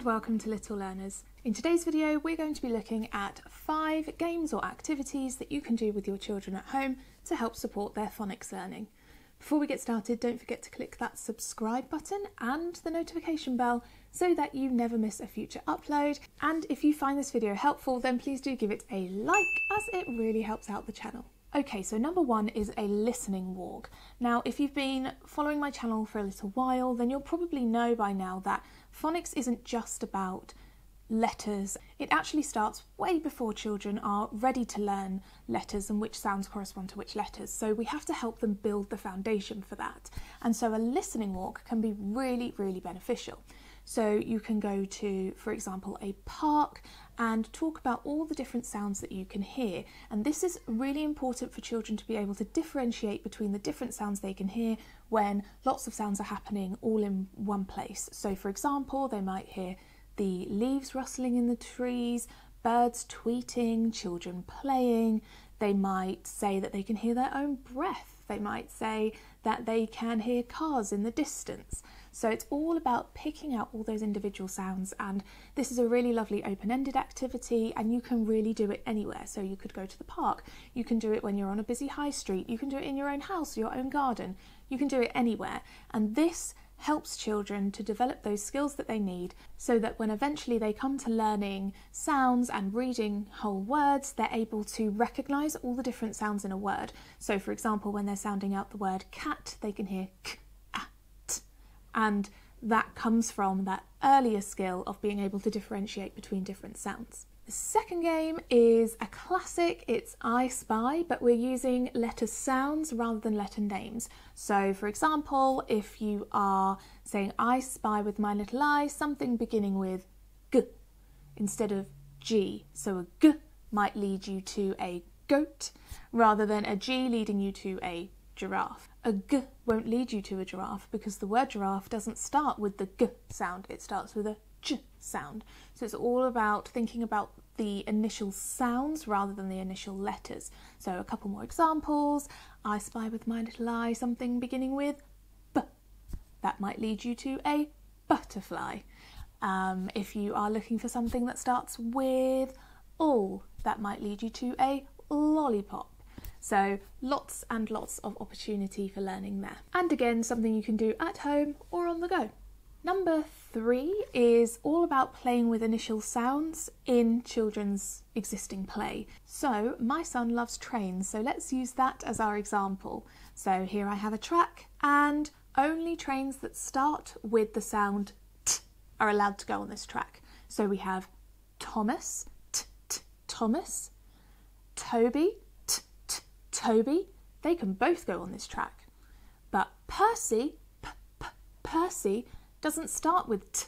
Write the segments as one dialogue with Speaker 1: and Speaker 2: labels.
Speaker 1: and welcome to Little Learners. In today's video we're going to be looking at 5 games or activities that you can do with your children at home to help support their phonics learning. Before we get started, don't forget to click that subscribe button and the notification bell so that you never miss a future upload. And if you find this video helpful, then please do give it a like, as it really helps out the channel. Okay, so number 1 is a listening walk. Now, if you've been following my channel for a little while, then you'll probably know by now that phonics isn't just about letters. It actually starts way before children are ready to learn letters and which sounds correspond to which letters. So we have to help them build the foundation for that. And so a listening walk can be really, really beneficial. So you can go to, for example, a park and talk about all the different sounds that you can hear. And this is really important for children to be able to differentiate between the different sounds they can hear when lots of sounds are happening all in one place. So for example, they might hear the leaves rustling in the trees, birds tweeting, children playing. They might say that they can hear their own breath. They might say that they can hear cars in the distance. So it's all about picking out all those individual sounds, and this is a really lovely open-ended activity and you can really do it anywhere. So you could go to the park, you can do it when you're on a busy high street, you can do it in your own house, your own garden, you can do it anywhere. And this helps children to develop those skills that they need so that when eventually they come to learning sounds and reading whole words, they're able to recognise all the different sounds in a word. So for example, when they're sounding out the word cat, they can hear k, a, t, and that comes from that earlier skill of being able to differentiate between different sounds. The second game is a classic. It's I Spy, but we're using letter sounds rather than letter names. So for example, if you are saying I spy with my little eye something beginning with G instead of G. So a G might lead you to a goat rather than a G leading you to a giraffe. A G won't lead you to a giraffe because the word giraffe doesn't start with the G sound, it starts with a J sound. So it's all about thinking about the initial sounds rather than the initial letters. So a couple more examples. I spy with my little eye something beginning with B. That might lead you to a butterfly. If you are looking for something that starts with L, that might lead you to a lollipop. So lots and lots of opportunity for learning there. And again, something you can do at home or on the go. Number 3 is all about playing with initial sounds in children's existing play. So my son loves trains, so let's use that as our example. So here I have a track and only trains that start with the sound T are allowed to go on this track. So we have Thomas, T, T, Thomas, Toby, T, T, Toby. They can both go on this track. But Percy, P, P, Percy, doesn't start with T,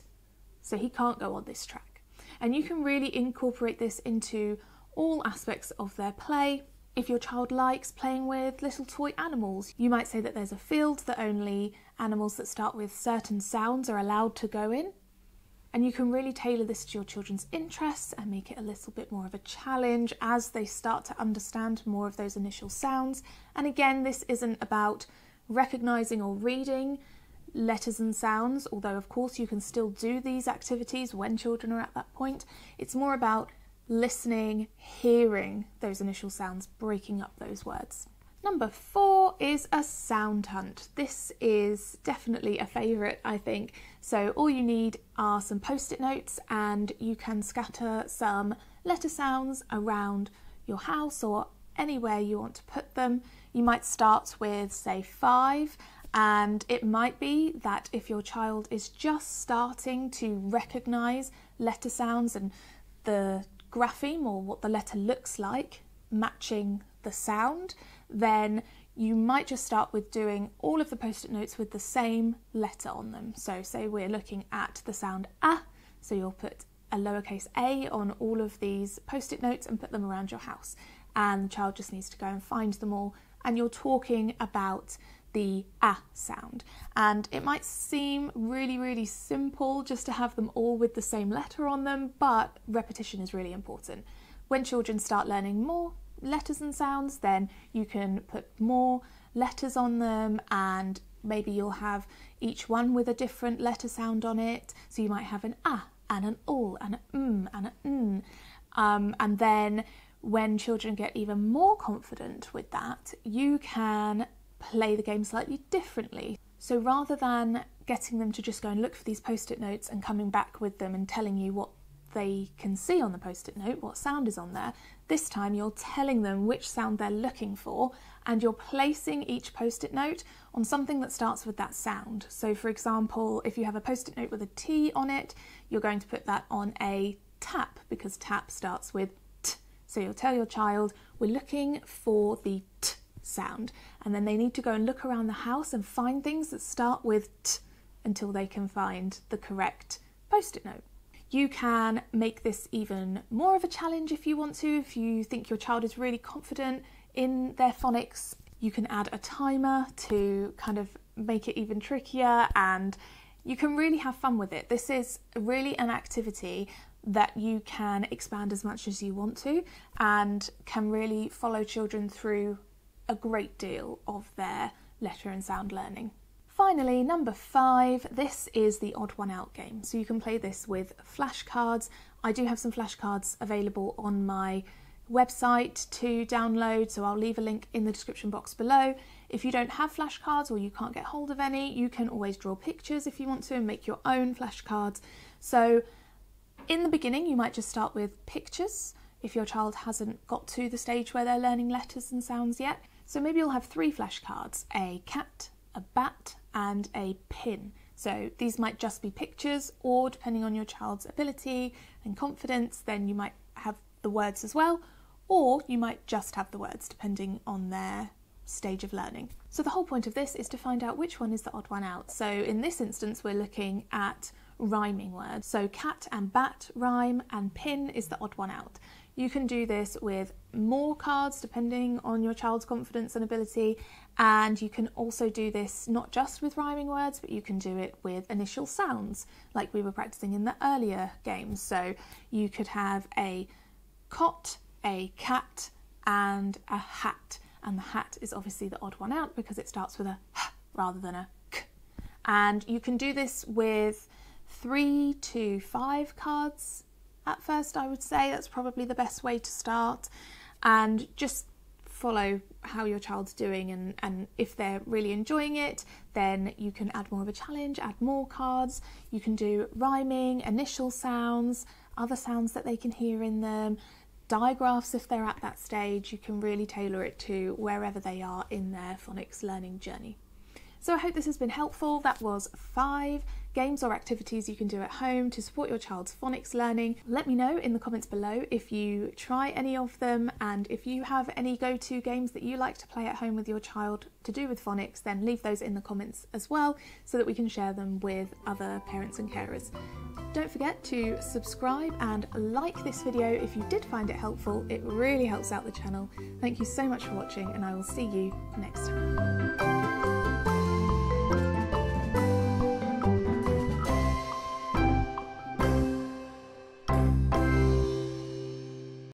Speaker 1: so he can't go on this track. And you can really incorporate this into all aspects of their play. If your child likes playing with little toy animals, you might say that there's a field that only animals that start with certain sounds are allowed to go in. And you can really tailor this to your children's interests and make it a little bit more of a challenge as they start to understand more of those initial sounds. And again, this isn't about recognising or reading letters and sounds, although of course you can still do these activities when children are at that point. It's more about listening, hearing those initial sounds, breaking up those words. Number 4 is a sound hunt. This is definitely a favourite, I think. So all you need are some post-it notes and you can scatter some letter sounds around your house or anywhere you want to put them. You might start with, say, 5. And it might be that if your child is just starting to recognise letter sounds and the grapheme or what the letter looks like matching the sound, then you might just start with doing all of the post-it notes with the same letter on them. So say we're looking at the sound A, so you'll put a lowercase a on all of these post-it notes and put them around your house. And the child just needs to go and find them all, and you're talking about the A sound. And it might seem really, really simple just to have them all with the same letter on them, but repetition is really important. When children start learning more letters and sounds, then you can put more letters on them, and maybe you'll have each one with a different letter sound on it. So you might have an A and an all and an and an and then when children get even more confident with that, you can play the game slightly differently. So rather than getting them to just go and look for these post-it notes and coming back with them and telling you what they can see on the post-it note, what sound is on there, this time you're telling them which sound they're looking for, and you're placing each post-it note on something that starts with that sound. So for example, if you have a post-it note with a T on it, you're going to put that on a tap, because tap starts with T. So you'll tell your child, we're looking for the T sound, and then they need to go and look around the house and find things that start with T until they can find the correct post-it note. You can make this even more of a challenge if you want to. If you think your child is really confident in their phonics, you can add a timer to kind of make it even trickier, and you can really have fun with it. This is really an activity that you can expand as much as you want to, and can really follow children through a great deal of their letter and sound learning. Finally, number 5, this is the odd one out game. So you can play this with flashcards. I do have some flashcards available on my website to download, so I'll leave a link in the description box below. If you don't have flashcards or you can't get hold of any, you can always draw pictures if you want to and make your own flashcards. So in the beginning, you might just start with pictures if your child hasn't got to the stage where they're learning letters and sounds yet. So maybe you'll have 3 flashcards, a cat, a bat and a pin. So these might just be pictures, or depending on your child's ability and confidence, then you might have the words as well, or you might just have the words depending on their stage of learning. So the whole point of this is to find out which one is the odd one out. So in this instance, we're looking at rhyming words. So cat and bat rhyme, and pin is the odd one out. You can do this with more cards depending on your child's confidence and ability, and you can also do this not just with rhyming words, but you can do it with initial sounds like we were practicing in the earlier games. So you could have a cot, a cat and a hat, and the hat is obviously the odd one out because it starts with a h rather than a k. And you can do this with 3 to 5 cards at first, I would say. That's probably the best way to start, and just follow how your child's doing, and if they're really enjoying it, then you can add more of a challenge, add more cards. You can do rhyming, initial sounds, other sounds that they can hear in them, digraphs if they're at that stage. You can really tailor it to wherever they are in their phonics learning journey. So I hope this has been helpful. That was 5 games or activities you can do at home to support your child's phonics learning. Let me know in the comments below if you try any of them, and if you have any go-to games that you like to play at home with your child to do with phonics, then leave those in the comments as well so that we can share them with other parents and carers. Don't forget to subscribe and like this video if you did find it helpful. It really helps out the channel. Thank you so much for watching, and I will see you next time.